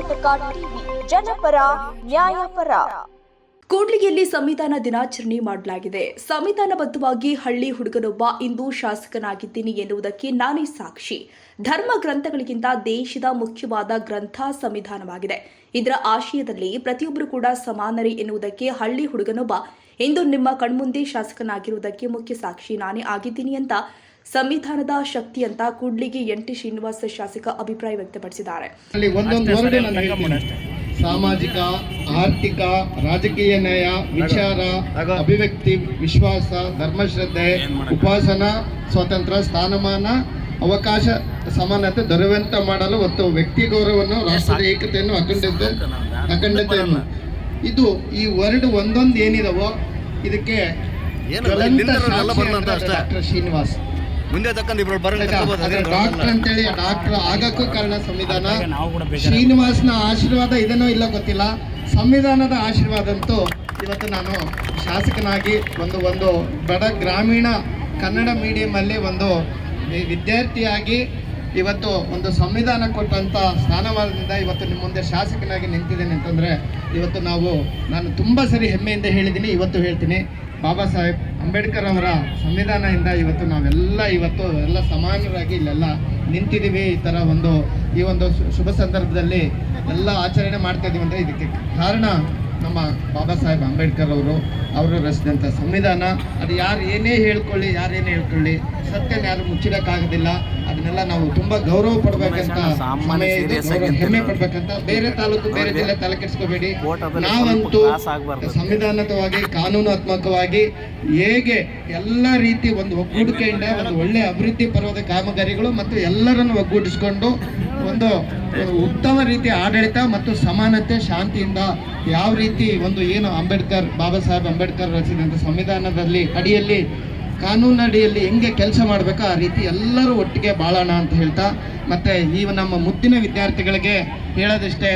Karnataka TV, ಜನಪರ ನ್ಯಾಯಪರ. ಕೂಡ್ಲಿಗಿಯಲ್ಲಿ ಸಂವಿಧಾನ ದಿನಾಚರಣೆ ಮಾಡಲಾಗಿದೆ. ಸಂವಿಧಾನಬದ್ಧವಾಗಿ ಹಳ್ಳಿ ಹುಡುಗನೊಬ್ಬ ಇಂದು ಶಾಸಕನಾಗಿದ್ದೀನಿ ಎನ್ನುವುದಕ್ಕೆ ನಾನೇ ಸಾಕ್ಷಿ. ಧರ್ಮ ಗ್ರಂಥಗಳಿಗಿಂತ ದೇಶದ ಮುಖ್ಯವಾದ ಗ್ರಂಥ ಸಂವಿಧಾನವಾಗಿದೆ. ಇದರ ಆಶಯದಲ್ಲಿ ಪ್ರತಿಯೊಬ್ಬರು ಕೂಡ ಸಮಾನರೇ ಎನ್ನುವುದಕ್ಕೆ ಹಳ್ಳಿ ಹುಡುಗನೊಬ್ಬ ಇಂದು ನಿಮ್ಮ ಕಣ್ಮುಂದೆ ಶಾಸಕನಾಗಿರುವುದಕ್ಕೆ ಮುಖ್ಯ ಸಾಕ್ಷಿ ನಾನೇ ಆಗಿದ್ದೀನಿ ಅಂತ ಸಂವಿಧಾನದ ಶಕ್ತಿ ಅಂತ ಕೂಡ್ಲಿಗಿ ಎನ್.ಟಿ. ಶ್ರೀನಿವಾಸ ಶಾಸಕ ಅಭಿಪ್ರಾಯ ವ್ಯಕ್ತಪಡಿಸಿದ್ದಾರೆ. ಸಾಮಾಜಿಕ, ಆರ್ಥಿಕ, ರಾಜಕೀಯ ನ್ಯಾಯ, ವಿಚಾರ, ಅಭಿವ್ಯಕ್ತಿ, ವಿಶ್ವಾಸ, ಧರ್ಮಶ್ರದ್ಧೆ, ಉಪಾಸನಾ ಸ್ವಾತಂತ್ರ್ಯ, ಸ್ಥಾನಮಾನ, ಅವಕಾಶ ಸಮಾನತೆ ದೊರೆಯುವಂತೆ ಮಾಡಲು ಮತ್ತು ವ್ಯಕ್ತಿ ಗೌರವವನ್ನು, ರಾಷ್ಟ್ರದ ಏಕತೆಯನ್ನು, ಅಖಂಡತೆಯನ್ನು ಇದು ಈ ವರ್ಡ್ ಒಂದೊಂದು ಏನಿದಾವೋ ಇದಕ್ಕೆ ಡಾಕ್ಟರ್ ಶ್ರೀನಿವಾಸ್ ಡಾಕ್ಟರ್ ಅಂತೇಳಿ ಡಾಕ್ಟರ್ ಆಗಕ್ಕೂ ಕಾರಣ ಸಂವಿಧಾನ. ಶ್ರೀನಿವಾಸ್ನ ಆಶೀರ್ವಾದ ಇದನ್ನೋ ಇಲ್ಲ ಗೊತ್ತಿಲ್ಲ, ಸಂವಿಧಾನದ ಆಶೀರ್ವಾದ ಅಂತೂ ಇವತ್ತು ನಾನು ಶಾಸಕನಾಗಿ ಒಂದು ಬಡ ಗ್ರಾಮೀಣ ಕನ್ನಡ ಮೀಡಿಯಮಲ್ಲಿ ಒಂದು ವಿದ್ಯಾರ್ಥಿಯಾಗಿ ಇವತ್ತು ಒಂದು ಸಂವಿಧಾನ ಕೊಟ್ಟಂಥ ಸ್ಥಾನಮಾನದಿಂದ ಇವತ್ತು ನಿಮ್ಮ ಮುಂದೆ ಶಾಸಕನಾಗಿ ನಿಂತಿದ್ದೇನೆ ಅಂತಂದರೆ ಇವತ್ತು ನಾನು ತುಂಬ ಸರಿ ಹೆಮ್ಮೆಯಿಂದ ಹೇಳಿದ್ದೀನಿ, ಇವತ್ತು ಹೇಳ್ತೀನಿ. ಬಾಬಾ ಸಾಹೇಬ್ ಅಂಬೇಡ್ಕರ್ ಅವರ ಸಂವಿಧಾನದಿಂದ ಇವತ್ತು ನಾವೆಲ್ಲ ಎಲ್ಲ ಸಮಾನರಾಗಿ ಇಲ್ಲೆಲ್ಲ ನಿಂತಿದ್ದೀವಿ. ಈ ಒಂದು ಶುಭ ಸಂದರ್ಭದಲ್ಲಿ ಎಲ್ಲ ಆಚರಣೆ ಮಾಡ್ತಾ ಇದ್ದೀವಿ ಅಂದರೆ ಇದಕ್ಕೆ ಕಾರಣ ನಮ್ಮ ಬಾಬಾ ಸಾಹೇಬ್ ಅಂಬೇಡ್ಕರ್ ಅವರು ರಚಿಸಿದಂಥ ಸಂವಿಧಾನ. ಅದು ಯಾರೇನೇ ಹೇಳ್ಕೊಳ್ಳಿ ಸತ್ಯನ ಯಾರು ಮುಚ್ಚಿಡಕ್ಕಾಗೋದಿಲ್ಲ. ಅದನ್ನೆಲ್ಲ ನಾವು ತುಂಬ ಗೌರವ ಪಡ್ಬೇಕಂತ, ಹೆಮ್ಮೆ ಪಡ್ಬೇಕಂತ. ಬೇರೆ ತಾಲೂಕು ಬೇರೆ ಜಿಲ್ಲೆ ತಲೆ ಕೆಡಿಸ್ಕೋಬೇಡಿ. ನಾವಂತೂ ಸಂವಿಧಾನದವಾಗಿ ಕಾನೂನಾತ್ಮಕವಾಗಿ ಹೇಗೆ ಎಲ್ಲ ರೀತಿ ಒಂದು ಒಗ್ಗೂಡಿಕೆಯಿಂದ ಒಂದು ಒಳ್ಳೆ ಅಭಿವೃದ್ಧಿ ಪರ್ವದ ಕಾಮಗಾರಿಗಳು ಮತ್ತು ಎಲ್ಲರನ್ನು ಒಗ್ಗೂಡಿಸ್ಕೊಂಡು ಒಂದು ಉತ್ತಮ ರೀತಿಯ ಆಡಳಿತ ಮತ್ತು ಸಮಾನತೆ, ಶಾಂತಿಯಿಂದ ಯಾವ ರೀತಿ ಏನು ಬಾಬಾ ಸಾಹೇಬ್ ಅಂಬೇಡ್ಕರ್ ರಚಿಸಿದಂಥ ಸಂವಿಧಾನದಲ್ಲಿ ಅಡಿಯಲ್ಲಿ ಕಾನೂನು ಅಡಿಯಲ್ಲಿ ಹೆಂಗೆ ಕೆಲಸ ಮಾಡಬೇಕು ಆ ರೀತಿ ಎಲ್ಲರೂ ಒಟ್ಟಿಗೆ ಬಾಳೋಣ ಅಂತ ಹೇಳ್ತಾ, ಮತ್ತು ಈ ನಮ್ಮ ಮುದ್ದಿನ ವಿದ್ಯಾರ್ಥಿಗಳಿಗೆ ಹೇಳೋದಿಷ್ಟೇ,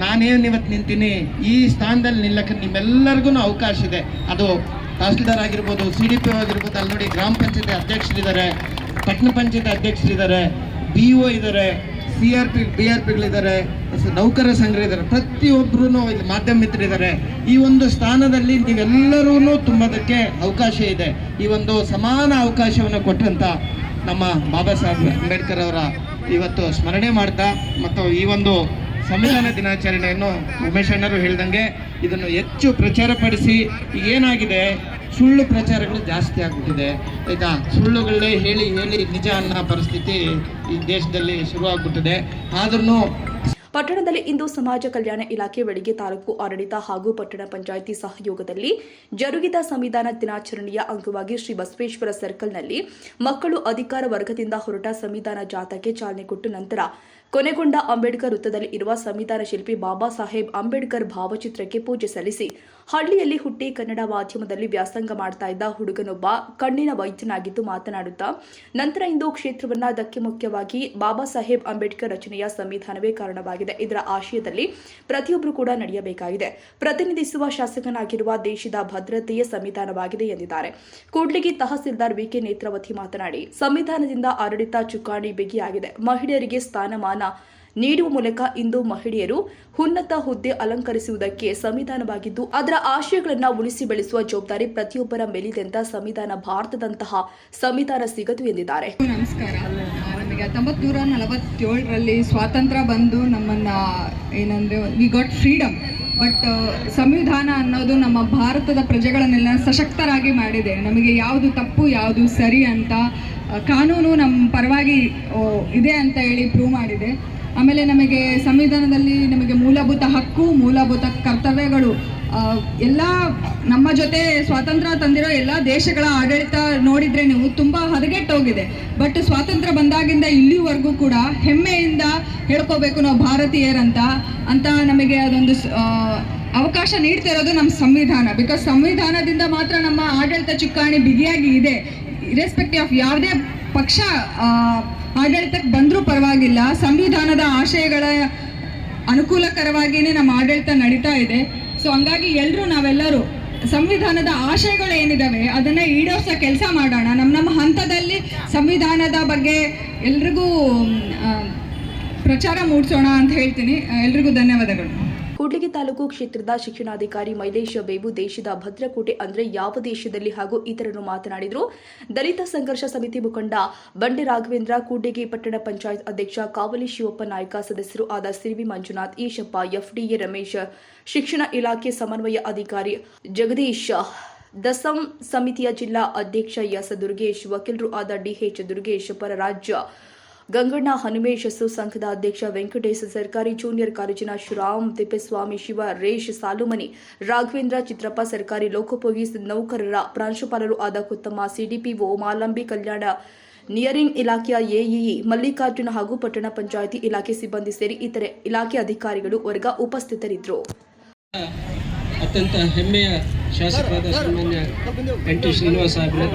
ನಾನೇನು ಇವತ್ತು ನಿಂತೀನಿ ಈ ಸ್ಥಾನದಲ್ಲಿ ನಿಲ್ಲಕ್ಕೆ ನಿಮ್ಮೆಲ್ಲರಿಗೂ ಅವಕಾಶ ಇದೆ. ಅದು ತಹಸೀಲ್ದಾರ್ ಆಗಿರ್ಬೋದು, CDPO ಆಗಿರ್ಬೋದು, ಅಲ್ಲಿ ನೋಡಿ ಗ್ರಾಮ ಪಂಚಾಯತಿ ಅಧ್ಯಕ್ಷರಿದ್ದಾರೆ, ಪಟ್ಟಣ ಪಂಚಾಯತಿ ಅಧ್ಯಕ್ಷರಿದ್ದಾರೆ, BO ಇದ್ದಾರೆ, CRP BRPಗಳಿದ್ದಾರೆ, ನೌಕರ ಸಂಘರಿದ್ದಾರೆ, ಪ್ರತಿಯೊಬ್ಬರೂ ಇಲ್ಲಿ ಮಾಧ್ಯಮ ಮಿತ್ರರಿದ್ದಾರೆ. ಈ ಒಂದು ಸ್ಥಾನದಲ್ಲಿ ನೀವೆಲ್ಲರೂ ತುಂಬೋದಕ್ಕೆ ಅವಕಾಶ ಇದೆ. ಈ ಒಂದು ಸಮಾನ ಅವಕಾಶವನ್ನು ಕೊಟ್ಟಂಥ ನಮ್ಮ ಬಾಬಾ ಸಾಹೇಬ್ ಅಂಬೇಡ್ಕರ್ ಅವರ ಇವತ್ತು ಸ್ಮರಣೆ ಮಾಡ್ತಾ ಮತ್ತು ಈ ಒಂದು ಸಂವಿಧಾನ ದಿನಾಚರಣೆಯನ್ನು ಉಮೇಶ್ ಅಣ್ಣರು ಹೇಳ್ದಂಗೆ ಇದನ್ನು ಹೆಚ್ಚು ಪ್ರಚಾರಪಡಿಸಿ, ಏನಾಗಿದೆ ಸುಳ್ಳು ಪ್ರಚಾರಗಳು ಜಾಸ್ತಿ ಆಗ್ಬಿಟ್ಟಿದೆ ಆಯಿತಾ. ಸುಳ್ಳುಗಳೇ ಹೇಳಿ ನಿಜ ಅನ್ನೋ ಪರಿಸ್ಥಿತಿ ಈ ದೇಶದಲ್ಲಿ ಶುರುವಾಗ್ಬಿಟ್ಟಿದೆ. ಆದ್ರೂ ಪಟ್ಟಣದಲ್ಲಿ ಇಂದು ಸಮಾಜ ಕಲ್ಯಾಣ ಇಲಾಖೆ ಬೆಳಗ್ಗೆ ತಾಲೂಕು ಆಡಳಿತ ಹಾಗೂ ಪಟ್ಟಣ ಪಂಚಾಯಿತಿ ಸಹಯೋಗದಲ್ಲಿ ಜರುಗಿದ ಸಂವಿಧಾನ ದಿನಾಚರಣೆಯ ಅಂಗವಾಗಿ ಶ್ರೀ ಬಸವೇಶ್ವರ ಸರ್ಕಲ್ನಲ್ಲಿ ಮಕ್ಕಳು ಅಧಿಕಾರ ವರ್ಗದಿಂದ ಹೊರಟ ಸಂವಿಧಾನ ಜಾಥಾಕ್ಕೆ ಚಾಲನೆ ಕೊಟ್ಟು ನಂತರ ಕೊನೆಗೊಂಡ ಅಂಬೇಡ್ಕರ್ ವೃತ್ತದಲ್ಲಿ ಇರುವ ಸಂವಿಧಾನ ಶಿಲ್ಪಿ ಬಾಬಾ ಸಾಹೇಬ್ ಅಂಬೇಡ್ಕರ್ ಭಾವಚಿತ್ರಕ್ಕೆ ಪೂಜೆ ಸಲ್ಲಿಸಿ ಹಳ್ಳಿಯಲ್ಲಿ ಹುಟ್ಟಿ ಕನ್ನಡ ಮಾಧ್ಯಮದಲ್ಲಿ ವ್ಯಾಸಂಗ ಮಾಡ್ತಾ ಇದ್ದ ಹುಡುಗನೊಬ್ಬ ಕಣ್ಣಿನ ವೈದ್ಯನಾಗಿದ್ದು ಮಾತನಾಡುತ್ತಾ ನಂತರ ಇಂದು ಕ್ಷೇತ್ರವನ್ನ ಧಕ್ಕೆ ಮುಖ್ಯವಾಗಿ ಬಾಬಾ ಸಾಹೇಬ್ ಅಂಬೇಡ್ಕರ್ ರಚನೆಯ ಸಂವಿಧಾನವೇ ಕಾರಣವಾಗಿದೆ. ಇದರ ಆಶಯದಲ್ಲಿ ಪ್ರತಿಯೊಬ್ಬರು ಕೂಡ ನಡೆಯಬೇಕಾಗಿದೆ. ಪ್ರತಿನಿಧಿಸುವ ಶಾಸಕನಾಗಿರುವ ದೇಶದ ಭದ್ರತೆಯ ಸಂವಿಧಾನವಾಗಿದೆ ಎಂದಿದ್ದಾರೆ. ಕೂಡ್ಲಿಗಿ ತಹಸೀಲ್ದಾರ್ VK ನೇತ್ರಾವತಿ ಮಾತನಾಡಿ, ಸಂವಿಧಾನದಿಂದ ಆಡಳಿತ ಚುಕ್ಕಾಣಿ ಬಿಗಿಯಾಗಿದೆ. ಮಹಿಳೆಯರಿಗೆ ಸ್ಥಾನಮಾನ ನೀಡುವ ಮೂಲಕ ಇಂದು ಮಹಿಳೆಯರು ಉನ್ನತ ಹುದ್ದೆ ಅಲಂಕರಿಸುವುದಕ್ಕೆ ಸಂವಿಧಾನವಾಗಿದ್ದು ಅದರ ಆಶಯಗಳನ್ನು ಉಳಿಸಿ ಬೆಳೆಸುವ ಜವಾಬ್ದಾರಿ ಪ್ರತಿಯೊಬ್ಬರ ಮೇಲಿದೆ ಅಂತ ಸಂವಿಧಾನ ಭಾರತದಂತಹ ಸಂವಿಧಾನ ಸಿಗದು ಎಂದಿದ್ದಾರೆ. ನಮಸ್ಕಾರ. ನಮಗೆ 1947ರಲ್ಲಿ ಸ್ವಾತಂತ್ರ್ಯ ಬಂದು ನಮ್ಮನ್ನ ವಿ ಗಾಟ್ ಫ್ರೀಡಮ್. ಬಟ್ ಸಂವಿಧಾನ ಅನ್ನೋದು ನಮ್ಮ ಭಾರತದ ಪ್ರಜೆಗಳನ್ನೆಲ್ಲ ಸಶಕ್ತರಾಗಿ ಮಾಡಿದೆ. ನಮಗೆ ಯಾವುದು ತಪ್ಪು ಯಾವುದು ಸರಿ ಅಂತ ಕಾನೂನು ನಮ್ಮ ಪರವಾಗಿ ಇದೆ ಅಂತ ಹೇಳಿ ಪ್ರೂವ್ ಮಾಡಿದೆ. ಆಮೇಲೆ ನಮಗೆ ಸಂವಿಧಾನದಲ್ಲಿ ನಮಗೆ ಮೂಲಭೂತ ಹಕ್ಕು, ಮೂಲಭೂತ ಕರ್ತವ್ಯಗಳು ಎಲ್ಲ ನಮ್ಮ ಜೊತೆ ಸ್ವಾತಂತ್ರ್ಯ ತಂದಿರೋ ಎಲ್ಲ ದೇಶಗಳ ಆಡಳಿತ ನೋಡಿದರೆ ನೀವು ತುಂಬ ಹದಗೆಟ್ಟೋಗಿದೆ. ಬಟ್ ಸ್ವಾತಂತ್ರ್ಯ ಬಂದಾಗಿಂದ ಇಲ್ಲಿವರೆಗೂ ಕೂಡ ಹೆಮ್ಮೆಯಿಂದ ಹೇಳ್ಕೋಬೇಕು ನಾವು ಭಾರತೀಯರಂತ ನಮಗೆ ಅದೊಂದು ಅವಕಾಶ ನೀಡ್ತಿರೋದು ನಮ್ಮ ಸಂವಿಧಾನ. ಬಿಕಾಸ್ ಸಂವಿಧಾನದಿಂದ ಮಾತ್ರ ನಮ್ಮ ಆಡಳಿತ ಚುಕ್ಕಾಣಿ ಬಿಗಿಯಾಗಿ ಇದೆ. ಇರೆಸ್ಪೆಕ್ಟಿವ್ ಆಫ್ ಯಾವುದೇ ಪಕ್ಷ ಆಡಳಿತಕ್ಕೆ ಬಂದರೂ ಪರವಾಗಿಲ್ಲ, ಸಂವಿಧಾನದ ಆಶಯಗಳ ಅನುಕೂಲಕರವಾಗಿಯೇ ನಮ್ಮ ಆಡಳಿತ ನಡೀತಾ ಇದೆ. ಸೊ ಹಂಗಾಗಿ ನಾವೆಲ್ಲರೂ ಸಂವಿಧಾನದ ಆಶಯಗಳು ಏನಿದಾವೆ ಅದನ್ನು ಈಡೇರಿಸೋ ಕೆಲಸ ಮಾಡೋಣ. ನಮ್ಮ ಹಂತದಲ್ಲಿ ಸಂವಿಧಾನದ ಬಗ್ಗೆ ಎಲ್ರಿಗೂ ಪ್ರಚಾರ ಮೂಡಿಸೋಣ ಅಂತ ಹೇಳ್ತೀನಿ. ಎಲ್ರಿಗೂ ಧನ್ಯವಾದಗಳು. ಕೂಡ್ಲಿಗಿ ತಾಲೂಕು ಕ್ಷೇತ್ರದ ಶಿಕ್ಷಣಾಧಿಕಾರಿ ಮೈಲೇಶ್ ಬೇಬು ದೇಶದ ಭದ್ರಕೋಟೆ ಅಂದ್ರೆ ಯಾವ ದೇಶದಲ್ಲಿ ಹಾಗೂ ಇತರರು ಮಾತನಾಡಿದರು. ದಲಿತ ಸಂಘರ್ಷ ಸಮಿತಿ ಮುಖಂಡ ಬಂಡೆ ರಾಘವೇಂದ್ರ, ಕೂಡ್ಲಿಗಿ ಪಟ್ಟಣ ಪಂಚಾಯತ್ ಅಧ್ಯಕ್ಷ ಕಾವಲಿ ಶಿವಪ್ಪ ನಾಯ್ಕ, ಸದಸ್ಯರು ಆದ ಸಿರಿವಿ ಮಂಜುನಾಥ್, ಈಶಪ್ಪ, ಎಫ್ಡಿಎ ರಮೇಶ್, ಶಿಕ್ಷಣ ಇಲಾಖೆ ಸಮನ್ವಯ ಅಧಿಕಾರಿ ಜಗದೀಶ್, ದಸಂ ಸಮಿತಿಯ ಜಿಲ್ಲಾ ಅಧ್ಯಕ್ಷ ಎಸ್ ದುರ್ಗೇಶ್, ವಕೀಲರು ಆದ ಡಿಎಚ್ ದುರ್ಗೇಶ್, ಪರರಾಜ್ಯ ಗಂಗಣ್ಣ, ಹನುಮೇಶ್, ಸಂಘದ ಅಧ್ಯಕ್ಷ ವೆಂಕಟೇಶ್, ಸರ್ಕಾರಿ ಜೂನಿಯರ್ ಕಾಲೇಜಿನ ಶ್ರೀರಾಮ್, ತಿಪ್ಪೇಸ್ವಾಮಿ, ಶಿವ, ರೇಶ್, ಸಾಲುಮನಿ, ರಾಘವೇಂದ್ರ, ಚಿತ್ರಪ್ಪ, ಸರ್ಕಾರಿ ಲೋಕೋಪಯೋಗಿ ನೌಕರರ ಪ್ರಾಂಶುಪಾಲರು ಆದ ಕುತ್ತಮ್ಮ, ಸಿಡಿಪಿಒ ಮಾಲಂಬಿ, ಕಲ್ಯಾಣ ನಿಯರಿಂಗ್ ಇಲಾಖೆಯ ಎಇಇ ಮಲ್ಲಿಕಾರ್ಜುನ ಹಾಗೂ ಪಟ್ಟಣ ಪಂಚಾಯಿತಿ ಇಲಾಖೆ ಸಿಬ್ಬಂದಿ ಸೇರಿ ಇತರೆ ಇಲಾಖೆ ಅಧಿಕಾರಿಗಳು ವರ್ಗ ಉಪಸ್ಥಿತರಿದ್ದರು. ಅತ್ಯಂತ ಹೆಮ್ಮೆಯ ಶಾಸಕರಾದ ಸನ್ಮಾನ್ಯ ಎನ್ ಟಿ ಶ್ರೀನಿವಾಸ ಸಾಹೇಬ್ರೆ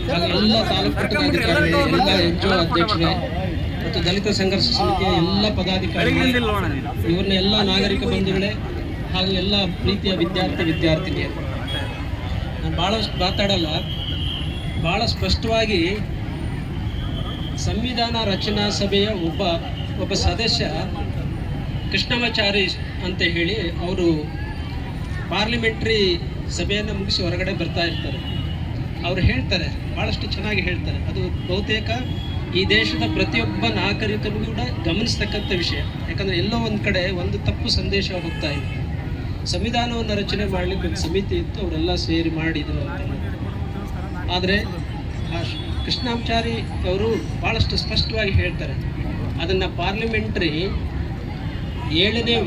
ಹಾಗೂ ಎಲ್ಲ ತಾಲೂಕು ಪಟ್ಟಣಾಧಿಕಾರಿಗಳೇ, ಎಲ್ಲ ಎನ್ಜಿಒ ಅಧ್ಯಕ್ಷರೇ ಮತ್ತು ದಲಿತ ಸಂಘರ್ಷ ಸಮಿತಿಯ ಎಲ್ಲ ಪದಾಧಿಕಾರಿಗಳು, ಇವ್ರನ್ನ ಎಲ್ಲ ನಾಗರಿಕ ಬಂಧುಗಳೇ ಹಾಗೂ ಎಲ್ಲ ಪ್ರೀತಿಯ ವಿದ್ಯಾರ್ಥಿನಿಯರು, ನಾನು ಭಾಳಷ್ಟು ಮಾತಾಡಲ್ಲ, ಭಾಳ ಸ್ಪಷ್ಟವಾಗಿ ಸಂವಿಧಾನ ರಚನಾ ಸಭೆಯ ಒಬ್ಬ ಸದಸ್ಯ ಕೃಷ್ಣಮಾಚಾರಿ ಅಂತ ಹೇಳಿ ಅವರು ಪಾರ್ಲಿಮೆಂಟ್ರಿ ಸಭೆಯನ್ನು ಮುಗಿಸಿ ಹೊರಗಡೆ ಬರ್ತಾ ಇರ್ತಾರೆ. ಅವರು ಹೇಳ್ತಾರೆ, ಭಾಳಷ್ಟು ಚೆನ್ನಾಗಿ ಹೇಳ್ತಾರೆ. ಅದು ಬಹುತೇಕ ಈ ದೇಶದ ಪ್ರತಿಯೊಬ್ಬ ನಾಗರಿಕನಿಗೂ ಕೂಡ ಗಮನಿಸ್ತಕ್ಕಂಥ ವಿಷಯ. ಯಾಕಂದರೆ ಎಲ್ಲೋ ಒಂದು ಕಡೆ ಒಂದು ತಪ್ಪು ಸಂದೇಶ ಹೋಗ್ತಾ ಇದೆ. ಸಂವಿಧಾನವನ್ನು ರಚನೆ ಮಾಡಲಿಕ್ಕೆ ಒಂದು ಸಮಿತಿ ಇತ್ತು, ಅವರೆಲ್ಲ ಸೇರಿ ಮಾಡಿದರು ಅಂತ. ಆದರೆ ಕೃಷ್ಣಾಚಾರಿ ಅವರು ಭಾಳಷ್ಟು ಸ್ಪಷ್ಟವಾಗಿ ಹೇಳ್ತಾರೆ, ಅದನ್ನು ಪಾರ್ಲಿಮೆಂಟ್ರಿ 7ನೇ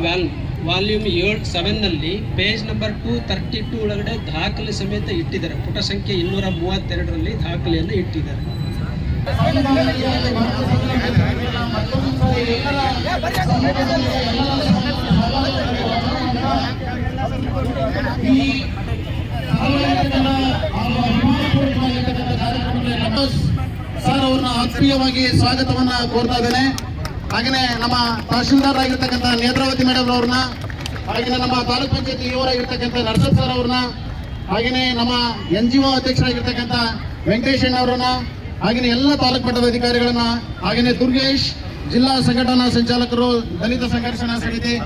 ವಾಲ್ಯೂಮ್ 7ನಲ್ಲಿ ಪೇಜ್ ನಂಬರ್ 232 ಒಳಗಡೆ ದಾಖಲೆ ಸಮೇತ ಇಟ್ಟಿದ್ದಾರೆ. ಪುಟ ಸಂಖ್ಯೆ 232ರಲ್ಲಿ ದಾಖಲೆಯನ್ನು ಇಟ್ಟಿದ್ದಾರೆ. ಸರ್ ಅವ್ರನ್ನ ಆತ್ಮೀಯವಾಗಿ ಸ್ವಾಗತವನ್ನ ಕೋರ್ತಾ ಇದ್ದೇನೆ. ಹಾಗೆಯೇ ನಮ್ಮ ತಹಶೀಲ್ದಾರ್ ಆಗಿರ್ತಕ್ಕಂಥ ನೇತ್ರಾವತಿ ಮೇಡಮ್ ಅವ್ರನ್ನ, ಹಾಗೆಯೇ ನಮ್ಮ ತಾಲೂಕ್ ಪಂಚಾಯತಿ ಇವರಾಗಿರ್ತಕ್ಕಂಥ ನರಸಪ್ಪ ಸರ್ ಅವ್ರನ್ನ, ಹಾಗೆಯೇ ನಮ್ಮ ಎನ್ಜಿಒ ಅಧ್ಯಕ್ಷರಾಗಿರ್ತಕ್ಕಂಥ ವೆಂಕಟೇಶ್ ಅವರನ್ನ, ಹಾಗೆಯೇ ಎಲ್ಲ ತಾಲೂಕು ಮಟ್ಟದ ಅಧಿಕಾರಿಗಳನ್ನ, ಹಾಗೆಯೇ ದುರ್ಗೇಶ್, ಜಿಲ್ಲಾ ಸಂಘಟನಾ ಸಂಚಾಲಕರು, ದಲಿತ ಸಂಘರ್ಷಣಾ ಸಮಿತಿ,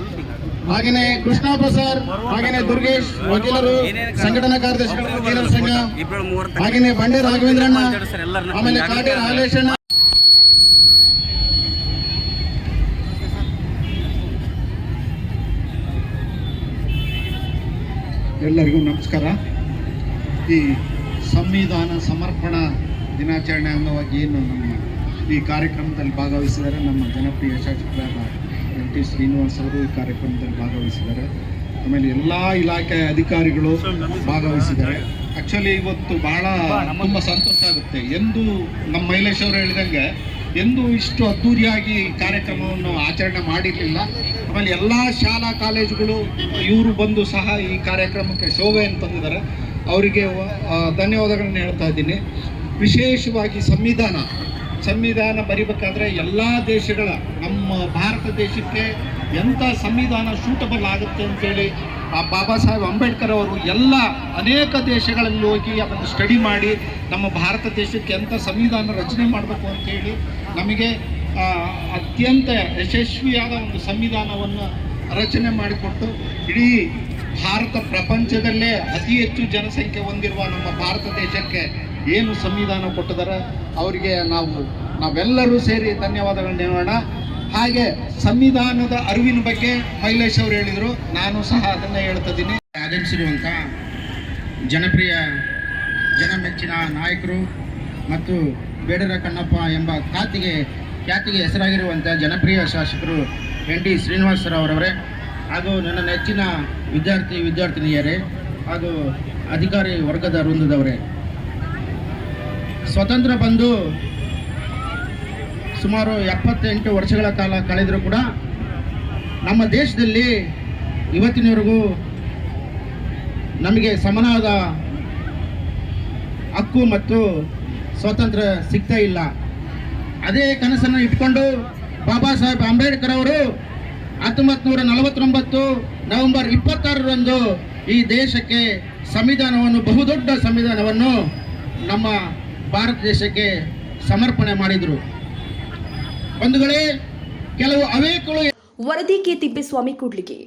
ಹಾಗೆಯೇ ಕೃಷ್ಣಪ್ಪ ಸರ್, ಹಾಗೆಯೇ ದುರ್ಗೇಶ್, ವಕೀಲರು, ಸಂಘಟನಾ ಕಾರ್ಯದರ್ಶಿಗಳು, ವಕೀಲರ ಸಂಘ, ಹಾಗೆಯೇ ಬಂಡೆ ರಾಘವೇಂದ್ರಣ್ಣ, ಆಮೇಲೆ ಕಾಟೆ ಹಾಲೇಶಣ್ಣ. ಎಲ್ಲರಿಗೂ ನಮಸ್ಕಾರ. ಈ ಸಂವಿಧಾನ ಸಮರ್ಪಣಾ ದಿನಾಚರಣೆ ಅಂಗವಾಗಿ ಏನು ನಮ್ಮ ಈ ಕಾರ್ಯಕ್ರಮದಲ್ಲಿ ಭಾಗವಹಿಸಿದ್ದಾರೆ ನಮ್ಮ ಜನಪ್ರಿಯ ಶಾಸಕರಾದ ಎನ್ ಟಿ ಶ್ರೀನಿವಾಸ್ ಅವರು ಈ ಕಾರ್ಯಕ್ರಮದಲ್ಲಿ ಭಾಗವಹಿಸಿದ್ದಾರೆ. ಆಮೇಲೆ ಎಲ್ಲ ಇಲಾಖೆಯ ಅಧಿಕಾರಿಗಳು ಭಾಗವಹಿಸಿದ್ದಾರೆ. ಆ್ಯಕ್ಚುಲಿ ಇವತ್ತು ಭಾಳ ತುಂಬ ಸಂತೋಷ ಆಗುತ್ತೆ. ಎಂದು ನಮ್ಮ ಮೈಲೇಶ್ ಅವರು ಹೇಳಿದಂಗೆ ಎಂದೂ ಇಷ್ಟು ಅದ್ಧೂರಿಯಾಗಿ ಕಾರ್ಯಕ್ರಮವನ್ನು ಆಚರಣೆ ಮಾಡಿರಲಿಲ್ಲ. ಆಮೇಲೆ ಎಲ್ಲ ಶಾಲಾ ಕಾಲೇಜುಗಳು ಇವರು ಬಂದು ಸಹ ಈ ಕಾರ್ಯಕ್ರಮಕ್ಕೆ ಶೋಭೆಯನ್ನು ತಂದಿದ್ದಾರೆ. ಅವರಿಗೆ ಧನ್ಯವಾದಗಳನ್ನು ಹೇಳ್ತಾ ಇದ್ದೀನಿ. ವಿಶೇಷವಾಗಿ ಸಂವಿಧಾನ ಬರಿಬೇಕಾದ್ರೆ ಎಲ್ಲ ದೇಶಗಳ ನಮ್ಮ ಭಾರತ ದೇಶಕ್ಕೆ ಎಂಥ ಸಂವಿಧಾನ ಸೂಟಬಲ್ ಆಗುತ್ತೆ ಅಂತೇಳಿ ಬಾಬಾ ಸಾಹೇಬ್ ಅಂಬೇಡ್ಕರ್ ಅವರು ಅನೇಕ ದೇಶಗಳಲ್ಲಿ ಹೋಗಿ ಅದನ್ನು ಸ್ಟಡಿ ಮಾಡಿ ನಮ್ಮ ಭಾರತ ದೇಶಕ್ಕೆ ಎಂಥ ಸಂವಿಧಾನ ರಚನೆ ಮಾಡಬೇಕು ಅಂತೇಳಿ ನಮಗೆ ಅತ್ಯಂತ ಯಶಸ್ವಿಯಾದ ಒಂದು ಸಂವಿಧಾನವನ್ನು ರಚನೆ ಮಾಡಿಕೊಟ್ಟು ಇಡೀ ಭಾರತ ಪ್ರಪಂಚದಲ್ಲೇ ಅತಿ ಹೆಚ್ಚು ಜನಸಂಖ್ಯೆ ಹೊಂದಿರುವ ನಮ್ಮ ಭಾರತ ದೇಶಕ್ಕೆ ಏನು ಸಂವಿಧಾನ ಕೊಟ್ಟಿದ್ದಾರೆ ಅವರಿಗೆ ನಾವೆಲ್ಲರೂ ಸೇರಿ ಧನ್ಯವಾದಗಳನ್ನ ಹೇಳೋಣ. ಹಾಗೆ ಸಂವಿಧಾನದ ಅರಿವಿನ ಬಗ್ಗೆ ಮೈಲೇಶ್ ಅವರು ಹೇಳಿದರು, ನಾನು ಸಹ ಅದನ್ನೇ ಹೇಳ್ತಿದ್ದೀನಿ. ಆಗಮಿಸಿರುವಂಥ ಜನಪ್ರಿಯ ಜನಮೆಚ್ಚಿನ ನಾಯಕರು ಮತ್ತು ಬೇಡರ ಕಣ್ಣಪ್ಪ ಎಂಬ ಖ್ಯಾತಿಗೆ ಹೆಸರಾಗಿರುವಂಥ ಜನಪ್ರಿಯ ಶಾಸಕರು ಎನ್ ಟಿ ಶ್ರೀನಿವಾಸ ಅವರವರೇ, ಹಾಗೂ ನನ್ನ ನೆಚ್ಚಿನ ವಿದ್ಯಾರ್ಥಿನಿಯರೇ ಹಾಗೂ ಅಧಿಕಾರಿ ವರ್ಗದ ವೃಂದದವರೇ, ಸ್ವತಂತ್ರ ಬಂದು ಸುಮಾರು 78 ವರ್ಷಗಳ ಕಾಲ ಕಳೆದರೂ ಕೂಡ ನಮ್ಮ ದೇಶದಲ್ಲಿ ಇವತ್ತಿನವರೆಗೂ ನಮಗೆ ಸಮನಾದ ಹಕ್ಕು ಮತ್ತು ಸ್ವಾತಂತ್ರ್ಯ ಸಿಗ್ತಾ ಇಲ್ಲ. ಅದೇ ಕನಸನ್ನು ಇಟ್ಕೊಂಡು ಬಾಬಾ ಸಾಹೇಬ್ ಅಂಬೇಡ್ಕರ್ ಅವರು 1949 ನವೆಂಬರ್ 26ರಂದು ಈ ದೇಶಕ್ಕೆ ಸಂವಿಧಾನವನ್ನು, ಬಹುದೊಡ್ಡ ಸಂವಿಧಾನವನ್ನು ನಮ್ಮ ಭಾರತ ದೇಶಕ್ಕೆ ಸಮರ್ಪಣೆ ಮಾಡಿದರು. ಬಂಧುಗಳೇ, ಕೆಲವು ಅವೇಕಗಳು ವರದಿ ಕೆ ತಿಪ್ಪೇಸ್ವಾಮಿ ಕೂಡ್ಲಿಗೆ.